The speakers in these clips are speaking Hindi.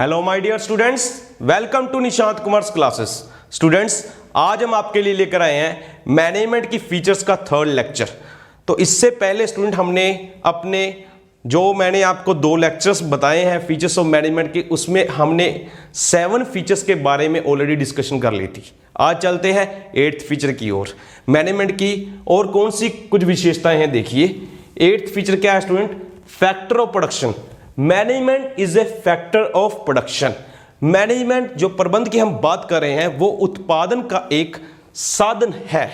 Hello my dear students, welcome to Nishant commerce classes. Students, आज हम आपके लिए लेकर आए हैं मैनेजमेंट की फीचर्स का थर्ड लेक्चर। तो इससे पहले स्टूडेंट हमने अपने मैंने आपको 2 लेक्चर्स बताए हैं फीचर्स ऑफ मैनेजमेंट के, उसमें हमने 7 फीचर्स के बारे में ऑलरेडी डिस्कशन कर ली थी। आज चलते हैं 8th फीचर की ओर। मैनेजमेंट की और कौन सी कुछ विशेषताएं हैं देखिए। 8th फीचर क्या है student? Factor of production. Management is a factor of production. Management जो प्रबंध की हम बात कर रहे हैं वो उत्पादन का एक साधन है।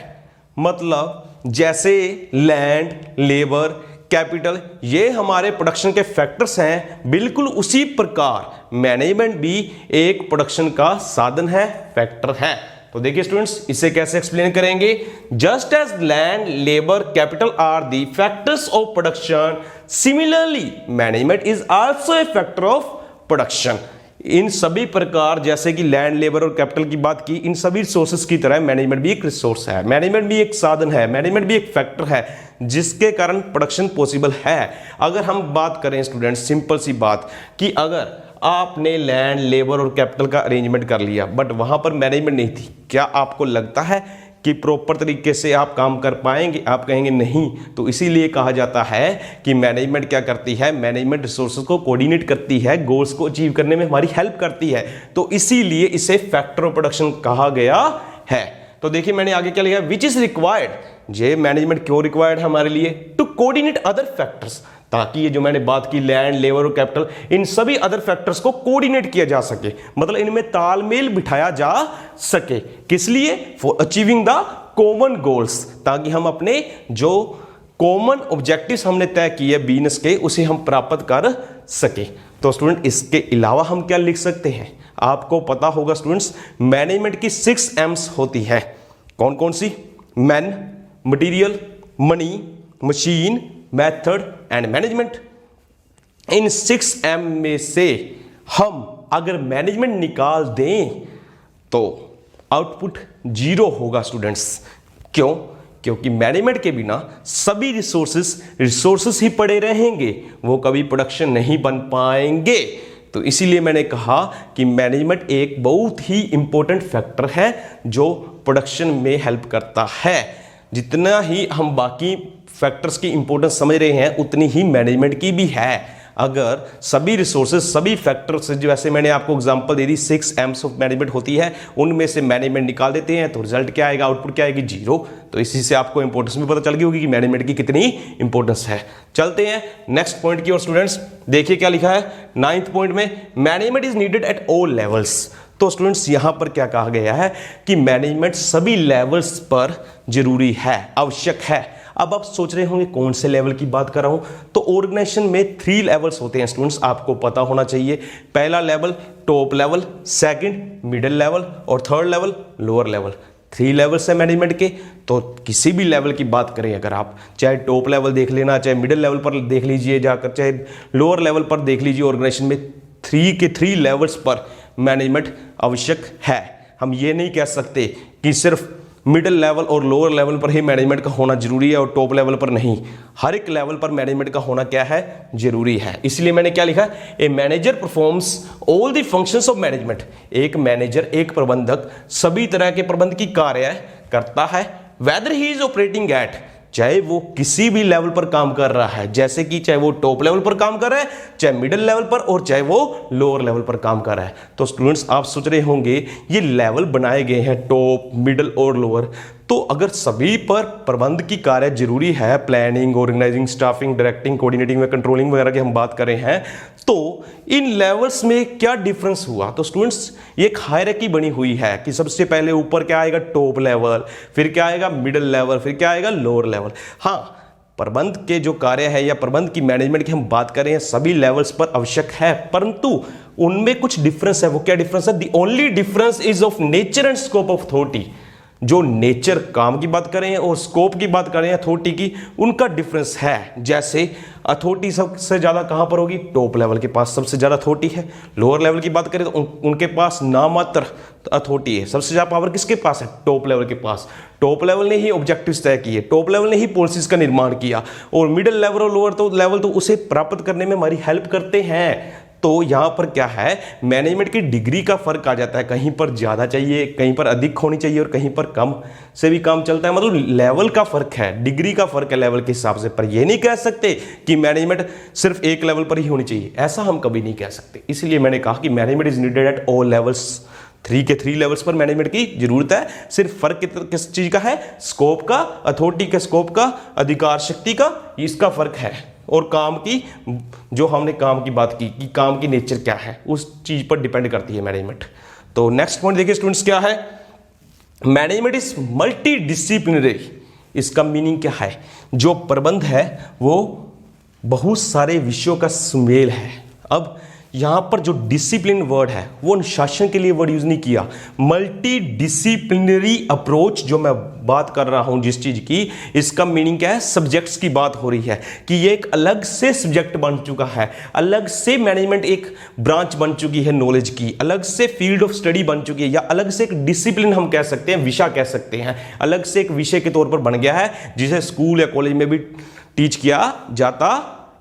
मतलब जैसे लैंड, लेबर, कैपिटल, ये हमारे प्रोडक्शन के फैक्टर्स हैं, बिल्कुल उसी प्रकार मैनेजमेंट भी एक प्रोडक्शन का साधन है, फैक्टर है। तो देखिए स्टूडेंट्स, इसे कैसे एक्सप्लेन करेंगे। Just as land, labour, capital are the factors of production, similarly management is also a factor of production. इन सभी प्रकार जैसे कि लैंड, लेबर और कैपिटल की बात की, इन सभी रिसोर्सेज की तरह मैनेजमेंट भी एक रिसोर्स है, मैनेजमेंट भी एक साधन है, मैनेजमेंट भी एक फैक्टर है जिसके कारण प्रोडक्शन पॉसिबल है। अगर हम बात करें स्टूडेंट, सिंपल सी बात कि अगर आपने लैंड, लेबर और कैपिटल का अरेंजमेंट कर लिया बट वहां पर मैनेजमेंट नहीं थी, क्या आपको लगता है कि प्रॉपर तरीके से आप काम कर पाएंगे? आप कहेंगे नहीं। तो इसीलिए कहा जाता है कि मैनेजमेंट क्या करती है, मैनेजमेंट रिसोर्सेज को कोऑर्डिनेट करती है, गोल्स को अचीव करने में हमारी हेल्प करती है। तो इसीलिए इसे फैक्टर ऑफ प्रोडक्शन कहा गया है। तो देखिए मैंने आगे क्या लिखा, विच इज रिक्वायर्ड। ये मैनेजमेंट क्यों रिक्वायर्ड है हमारे लिए? टू कोऑर्डिनेट अदर फैक्टर्स, ताकि ये जो मैंने बात की लैंड, लेबर और कैपिटल, इन सभी अदर फैक्टर्स को कोऑर्डिनेट किया जा सके, मतलब इनमें तालमेल बिठाया जा सके। किस लिए? For achieving the common goals, ताकि हम अपने जो कॉमन ऑब्जेक्टिव्स हमने तय किए बिजनेस के, उसे हम प्राप्त कर सके। तो स्टूडेंट, इसके अलावा हम क्या लिख सकते हैं? आपको पता होगा स्टूडेंट्स, मैनेजमेंट की 6 M's होती है। कौन कौन सी? Man, material, money, machine, method and management. इन 6 M में से हम अगर मैनेजमेंट निकाल दें तो आउटपुट 0 होगा स्टूडेंट्स। क्यों? क्योंकि मैनेजमेंट के बिना सभी रिसोर्सेस ही पड़े रहेंगे, वो कभी प्रोडक्शन नहीं बन पाएंगे। तो इसीलिए मैंने कहा कि मैनेजमेंट एक बहुत ही इंपॉर्टेंट फैक्टर है जो प्रोडक्शन में हेल्प करता है। जितना ही हम बाकी फैक्टर्स की इंपॉर्टेंस समझ रहे हैं, उतनी ही मैनेजमेंट की भी है। अगर सभी रिसोर्सेज, सभी फैक्टर्स, जैसे मैंने आपको example they the, 6 M's of management होती है, उनमें से मैनेजमेंट निकाल देते हैं तो रिजल्ट क्या आएगा, आउटपुट क्या आएगी? 0। तो इसी से आपको इंपॉर्टेंस भी पता चल गई होगी कि मैनेजमेंट की कितनी इंपॉर्टेंस है। चलते हैं नेक्स्ट पॉइंट की ओर स्टूडेंट्स। देखिए क्या लिखा है 9th पॉइंट में, management is needed at all levels. तो स्टूडेंट्स, यहां पर क्या कहा गया है कि मैनेजमेंट सभी लेवल्स पर जरूरी है, आवश्यक है। अब आप सोच रहे होंगे कौन से लेवल की बात कर रहा हूं? तो ऑर्गेनाइजेशन में 3 लेवल्स होते हैं स्टूडेंट्स, आपको पता होना चाहिए। पहला level top level, second middle level और third level lower level. 3 levels है मैनेजमेंट के। तो किसी भी लेवल की बात करें अगर आप, चाहे टॉप लेवल देख लेना, चाहे मिडिल लेवल पर देख लीजिए जाकर, चाहे लोअर लेवल पर देख लीजिए, ऑर्गेनाइजेशन में 3 लेवल्स पर मैनेजमेंट आवश्यक है। हम ये नहीं कह सकते कि सिर्फ मिडिल लेवल और लोअर लेवल पर ही मैनेजमेंट का होना जरूरी है और टॉप लेवल पर नहीं। हर एक लेवल पर मैनेजमेंट का होना क्या है? जरूरी है। इसलिए मैंने क्या लिखा, a manager performs all the functions of management. एक मैनेजर, एक प्रबंधक सभी तरह के प्रबंध की कार्य करता है, weather he is operating eight, चाहे वो किसी भी लेवल पर काम कर रहा है, जैसे कि चाहे वो टॉप लेवल पर काम कर रहा है, चाहे मिडिल लेवल पर, और चाहे वो लोअर लेवल पर काम कर रहा है। तो स्टूडेंट्स, आप सोच रहे होंगे ये लेवल बनाए गए हैं टॉप, मिडिल और लोअर, तो अगर सभी पर प्रबंध की कार्य जरूरी है, planning, organising, staffing, directing, coordinating व कंट्रोलिंग वगैरह की हम बात कर रहे हैं, तो इन लेवल्स में क्या डिफरेंस हुआ? तो स्टूडेंट्स, ये एक हायरार्की बनी हुई है कि सबसे पहले ऊपर क्या आएगा? टॉप लेवल, फिर क्या आएगा? मिडिल लेवल, फिर क्या आएगा? Lower level. हाँ, प्रबंध के जो कार्य है या प्रबंध की मैनेजमेंट की हम बात कर रहे हैं, सभी लेवल्स पर आवश्यक है, परंतु उनमें कुछ डिफरेंस है। वो क्या डिफरेंस है? The only difference is of nature and scope of authority. जो नेचर काम की बात करें और स्कोप की बात करें अथॉरिटी की, उनका डिफरेंस है। जैसे अथॉरिटी सबसे ज़्यादा कहाँ पर होगी? टॉप लेवल के पास सबसे ज़्यादा अथॉरिटी है। लोअर लेवल की बात करें तो उनके पास नामात्र अथॉरिटी है। सबसे ज़्यादा पावर किसके पास है? टॉप लेवल के पास। टॉप लेवल ने ही ऑब्जेक्टिव्स तय किए, टॉप लेवल ने ही पॉलिसीज का निर्माण किया, और मिडिल लेवल और लोअर तो लेवल तो उसे प्राप्त करने में हमारी हेल्प करते हैं। तो यहाँ पर क्या है, मैनेजमेंट की डिग्री का फर्क आ जाता है, कहीं पर ज़्यादा चाहिए, कहीं पर अधिक होनी चाहिए और कहीं पर कम से भी काम चलता है। मतलब लेवल का फर्क है, डिग्री का फर्क है लेवल के हिसाब से। पर ये नहीं कह सकते कि मैनेजमेंट सिर्फ एक लेवल पर ही होनी चाहिए, ऐसा हम कभी नहीं कह सकते। इसलिए मैंने कहा कि management is needed at all levels. 3 levels पर मैनेजमेंट की जरूरत है। सिर्फ फर्क किस चीज का है, स्कोप का, अथॉरिटी के स्कोप का, अधिकार शक्ति का, इसका फर्क है। और काम की, जो हमने काम की बात की कि काम की नेचर क्या है, उस चीज पर डिपेंड करती है मैनेजमेंट। तो नेक्स्ट पॉइंट देखिए स्टूडेंट्स, क्या है, मैनेजमेंट इज मल्टी डिसिप्लिनरी। इसका मीनिंग क्या है, जो प्रबंध है वो बहुत सारे विषयों का सुमेल है। अब यहां पर जो डिसिप्लिन वर्ड है वो अनुशासन के लिए वर्ड यूज नहीं किया, मल्टी डिसिप्लिनरी अप्रोच जो मैं बात कर रहा हूं जिस चीज की, इसका मीनिंग क्या है, सब्जेक्ट्स की बात हो रही है कि ये एक अलग से सब्जेक्ट बन चुका है, अलग से मैनेजमेंट एक ब्रांच बन चुकी है नॉलेज की, अलग से फील्ड ऑफ स्टडी बन चुकी है, या अलग से एक डिसिप्लिन हम कह सकते हैं, विषय कह सकते हैं, अलग से एक विषय के तौर पर बन गया है जिसे स्कूल या कॉलेज में भी टीच किया जाता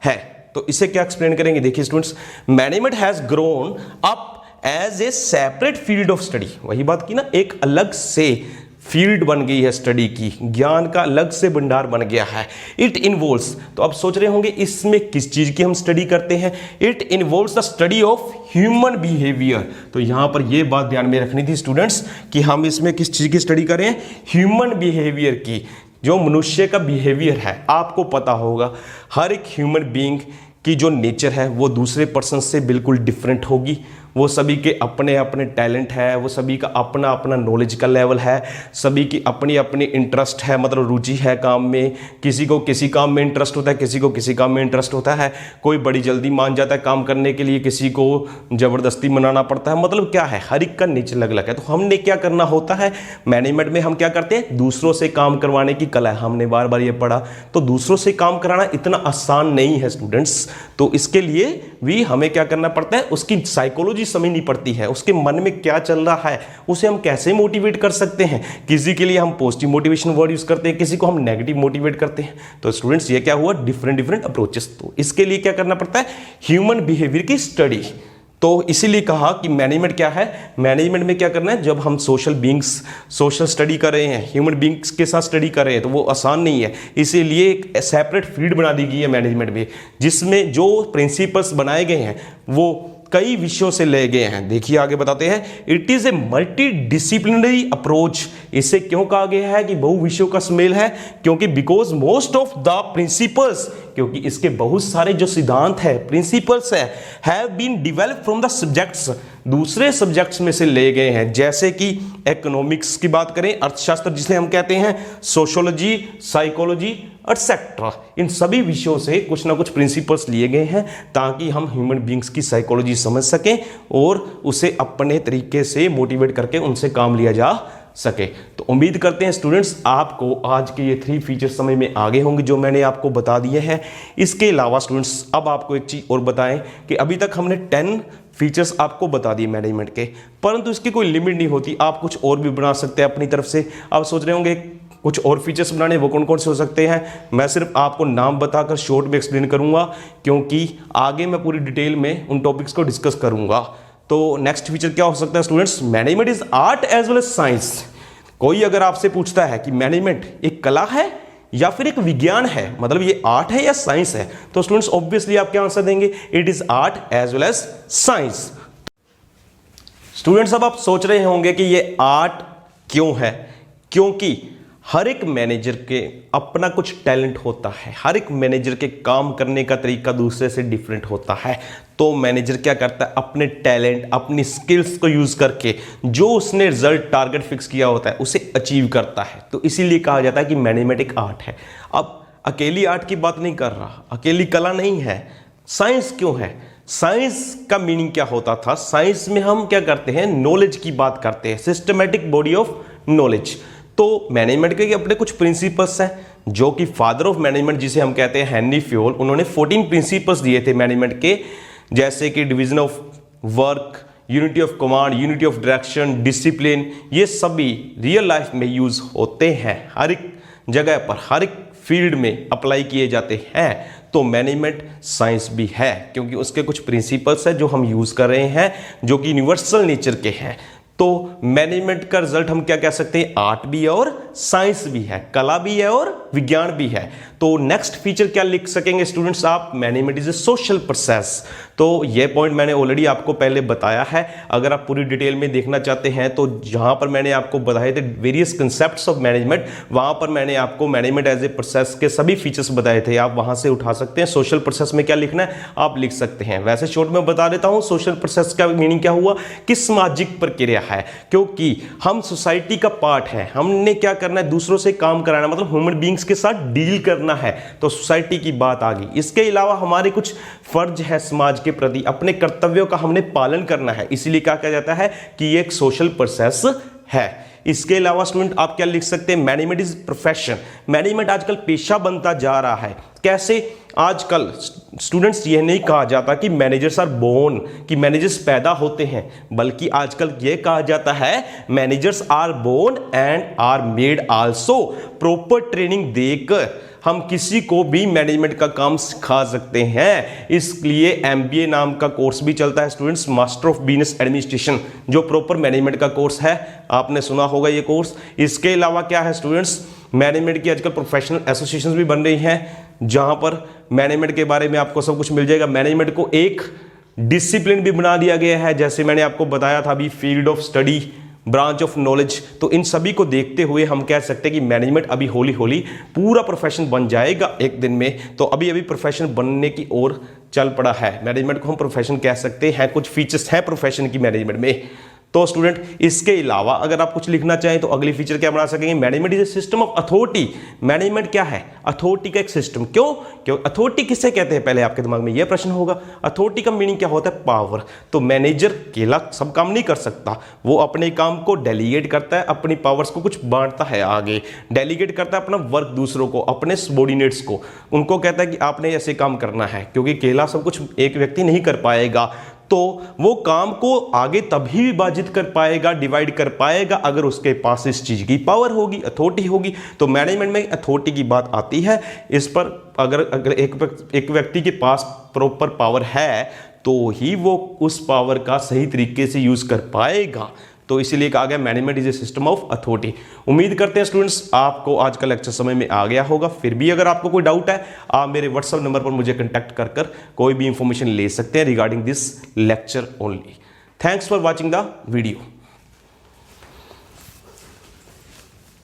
है। तो इसे क्या एक्सप्लेन करेंगे, देखिए students, management has grown up as a separate field of study. वही बात की ना, एक अलग से फील्ड बन गई है स्टडी की, ज्ञान का अलग से भंडार बन गया है। इट इन्वॉल्व्स, तो आप सोच रहे होंगे इसमें किस चीज की हम स्टडी करते हैं, it involves the study of human behaviour. तो यहां पर यह बात ध्यान में रखनी थी स्टूडेंट्स कि हम इसमें किस चीज की स्टडी करें, ह्यूमन बिहेवियर की, जो मनुष्य का बिहेवियर है। आपको पता होगा हर एक ह्यूमन बीइंग की जो नेचर है वो दूसरे पर्सन से बिल्कुल डिफरेंट होगी। वो सभी के अपने अपने टैलेंट है, वो सभी का अपना अपना नॉलेज का लेवल है, सभी की अपनी अपनी इंटरेस्ट है, मतलब रुचि है काम में। किसी को किसी काम में इंटरेस्ट होता है, किसी को किसी काम में इंटरेस्ट होता है। कोई बड़ी जल्दी मान जाता है काम करने के लिए, किसी को ज़बरदस्ती मनाना पड़ता है। मतलब क्या है, हर एक का नेचर अलग अलग है। तो हमने क्या करना होता है मैनेजमेंट में, हम क्या करते हैं, दूसरों से काम करवाने की कला है। हमने बार बार ये पढ़ा। तो दूसरों से काम कराना इतना आसान नहीं है स्टूडेंट्स। तो इसके लिए भी हमें क्या करना पड़ता है, उसकी साइकोलॉजी समझनी पड़ती है, उसके मन में क्या चल रहा है, उसे हम कैसे मोटिवेट कर सकते हैं। किसी के लिए हम पॉजिटिव मोटिवेशन वर्ड यूज करते हैं, किसी को हम नेगेटिव मोटिवेट करते हैं। तो स्टूडेंट्स ये क्या हुआ, डिफरेंट अप्रोचेस। तो इसके लिए क्या करना पड़ता है, ह्यूमन बिहेवियर की स्टडी। तो इसीलिए कहा कि मैनेजमेंट क्या है, मैनेजमेंट में क्या करना है, जब हम सोशल बीइंग्स, सोशल स्टडी कर रहे हैं, ह्यूमन बीइंग्स के साथ स्टडी कर रहे हैं, तो वो आसान नहीं है। इसीलिए एक सेपरेट फील्ड बना दी गई है मैनेजमेंट में, जिसमें जो प्रिंसिपल्स बनाए गए हैं वो कई विषयों से ले गए हैं। देखिए आगे बताते हैं, it is a multi disciplinary approach. इसे क्यों कहा गया है कि बहु विषयों का सुमेल है, क्योंकि because most of the principles, क्योंकि इसके बहुत सारे जो सिद्धांत है, प्रिंसिपल्स है, have been develop from the subjects, दूसरे सब्जेक्ट्स में से ले गए हैं। जैसे कि इकोनॉमिक्स की बात करें, अर्थशास्त्र जिसे हम कहते हैं, सोशियोलॉजी, साइकोलॉजी एटसेट्रा, इन सभी विषयों से कुछ ना कुछ प्रिंसिपल्स लिए गए हैं ताकि हम ह्यूमन बीइंग्स की साइकोलॉजी समझ सकें और उसे अपने तरीके से मोटिवेट करके उनसे काम लिया जा सके। तो उम्मीद करते हैं स्टूडेंट्स आपको आज के ये 3 फीचर्स समझ में आ गए होंगे जो मैंने आपको बता दिए हैं। इसके अलावा स्टूडेंट्स अब आपको एक चीज़ और बताएं कि अभी तक हमने 10 फीचर्स आपको बता दिए मैनेजमेंट के, परंतु इसकी कोई लिमिट नहीं होती, आप कुछ और भी बना सकते हैं अपनी तरफ से। आप सोच रहे होंगे कुछ और फीचर्स बनाने, वो कौन कौन से हो सकते हैं, मैं सिर्फ आपको नाम बताकर शॉर्ट में एक्सप्लेन करूंगा, क्योंकि आगे मैं पूरी डिटेल में उन टॉपिक्स को डिस्कस करूंगा। तो नेक्स्ट फीचर क्या हो सकता है students, management is art as well as science. कोई अगर आपसे पूछता है कि मैनेजमेंट एक कला है या फिर एक विज्ञान है, मतलब ये आर्ट है या साइंस है, तो स्टूडेंट्स ऑब्वियसली आप क्या आंसर देंगे, it is art as well as science. Students अब आप सोच रहे होंगे कि ये आर्ट क्यों है, क्योंकि हर एक मैनेजर के अपना कुछ टैलेंट होता है, हर एक मैनेजर के काम करने का तरीका दूसरे से डिफरेंट होता है। तो मैनेजर क्या करता है, अपने टैलेंट, अपनी स्किल्स को यूज करके जो उसने रिजल्ट टारगेट फिक्स किया होता है उसे अचीव करता है। तो इसीलिए कहा जाता है कि मैनेजमेंट एक आर्ट है। अब अकेली आर्ट की बात नहीं कर रहा, अकेली कला नहीं है। साइंस क्यों है, साइंस का मीनिंग क्या होता था, साइंस में हम क्या करते हैं, नॉलेज की बात करते हैं, सिस्टमैटिक बॉडी ऑफ नॉलेज। तो मैनेजमेंट के अपने कुछ प्रिंसिपल्स हैं जो कि फादर ऑफ मैनेजमेंट जिसे हम कहते हैं हेनरी फ्योल, उन्होंने 14 प्रिंसिपल्स दिए थे मैनेजमेंट के, जैसे कि division of work, unity of command, unity of direction, discipline. ये सभी रियल लाइफ में यूज होते हैं, हर एक जगह पर, हर एक फील्ड में अप्लाई किए जाते हैं। तो मैनेजमेंट साइंस भी है, क्योंकि उसके कुछ प्रिंसिपल्स हैं जो हम यूज कर रहे हैं जो कि यूनिवर्सल नेचर के हैं। तो मैनेजमेंट का रिजल्ट हम क्या कह सकते हैं, आर्ट भी है और साइंस भी है, कला भी है और विज्ञान भी है। तो नेक्स्ट फीचर क्या लिख सकेंगे स्टूडेंट्स आप, management is a social process. तो ये पॉइंट मैंने ऑलरेडी आपको पहले बताया है, अगर आप पूरी डिटेल में देखना चाहते हैं तो जहां पर मैंने आपको बताए थे वेरियस कंसेप्ट्स ऑफ मैनेजमेंट, वहां पर मैंने आपको मैनेजमेंट एज ए प्रोसेस के सभी फीचर्स बताए थे, आप वहां से उठा सकते हैं। सोशल प्रोसेस में क्या लिखना है आप लिख सकते हैं। वैसे शॉर्ट में बता देता हूं सोशल प्रोसेस का मीनिंग क्या हुआ कि सामाजिक प्रक्रिया है, क्योंकि हम सोसाइटी का पार्ट है, हमने क्या करना है दूसरों से काम कराना, मतलब ह्यूमन बींग्स के साथ डील करना है, तो सोसाइटी की बात आ गई। इसके अलावा हमारे कुछ फर्ज है समाज के प्रति, अपने कर्तव्यों का हमने पालन करना है, इसीलिए क्या कहा जाता है कि ये एक सोशल प्रोसेस है। इसके अलावा स्टूडेंट आप क्या लिख सकते हैं, मैनेजमेंट इज प्रोफेशन। मैनेजमेंट आजकल पेशा बनता जा रहा है। कैसे, आजकल स्टूडेंट्स ये नहीं कहा जाता कि मैनेजर्स आर बोर्न, कि मैनेजर्स पैदा होते हैं, बल्कि आजकल ये कहा जाता है managers are born and are made also. Proper training देकर हम किसी को भी मैनेजमेंट का काम सिखा सकते हैं। इसलिए एमबीए नाम का कोर्स भी चलता है students, master of business administration, जो प्रॉपर मैनेजमेंट का कोर्स है, आपने सुना होगा ये कोर्स। इसके अलावा क्या है स्टूडेंट्स, मैनेजमेंट की आजकल प्रोफेशनल एसोसिएशन भी बन रही हैं, जहां पर मैनेजमेंट के बारे में आपको सब कुछ मिल जाएगा। मैनेजमेंट को एक डिसिप्लिन भी बना दिया गया है, जैसे मैंने आपको बताया था अभी, field of study, branch of knowledge. तो इन सभी को देखते हुए हम कह सकते हैं कि मैनेजमेंट अभी हौली हौली पूरा प्रोफेशन बन जाएगा एक दिन में। तो अभी अभी प्रोफेशन बनने की ओर चल पड़ा है, मैनेजमेंट को हम प्रोफेशन कह सकते हैं। कुछ फीचर्स हैं प्रोफेशन की मैनेजमेंट में। तो स्टूडेंट इसके अलावा अगर आप कुछ लिखना चाहें तो अगली फीचर क्या बना सकेंगे, management is a system of authority. Management क्या है, अथॉरिटी का एक सिस्टम। क्यों अथॉरिटी किसे कहते हैं, पहले आपके दिमाग में यह प्रश्न होगा। अथॉरिटी का मीनिंग क्या होता है, पावर। तो मैनेजर अकेला सब काम नहीं कर सकता, वो अपने काम को डेलीगेट करता है, अपनी पावर्स को कुछ बांटता है आगे, डेलीगेट करता है अपना वर्क दूसरों को, अपने सबॉर्डिनेट्स को, उनको कहता है कि आपने ऐसे काम करना है, क्योंकि अकेला सब कुछ एक व्यक्ति नहीं कर पाएगा। तो वो काम को आगे तभी विभाजित कर पाएगा, डिवाइड कर पाएगा, अगर उसके पास इस चीज की पावर होगी, अथॉरिटी होगी। तो मैनेजमेंट में अथॉरिटी की बात आती है। इस पर अगर एक व्यक्ति के पास प्रॉपर पावर है तो ही वो उस पावर का सही तरीके से यूज कर पाएगा। तो इसीलिए कहा गया management is a system of authority. उम्मीद करते हैं स्टूडेंट्स आपको आज का लेक्चर समझ में आ गया होगा। फिर भी अगर आपको कोई डाउट है आप मेरे व्हाट्सएप नंबर पर मुझे कंटेक्ट कर कोई भी इंफॉर्मेशन ले सकते हैं regarding this lecture only. Thanks for watching the video.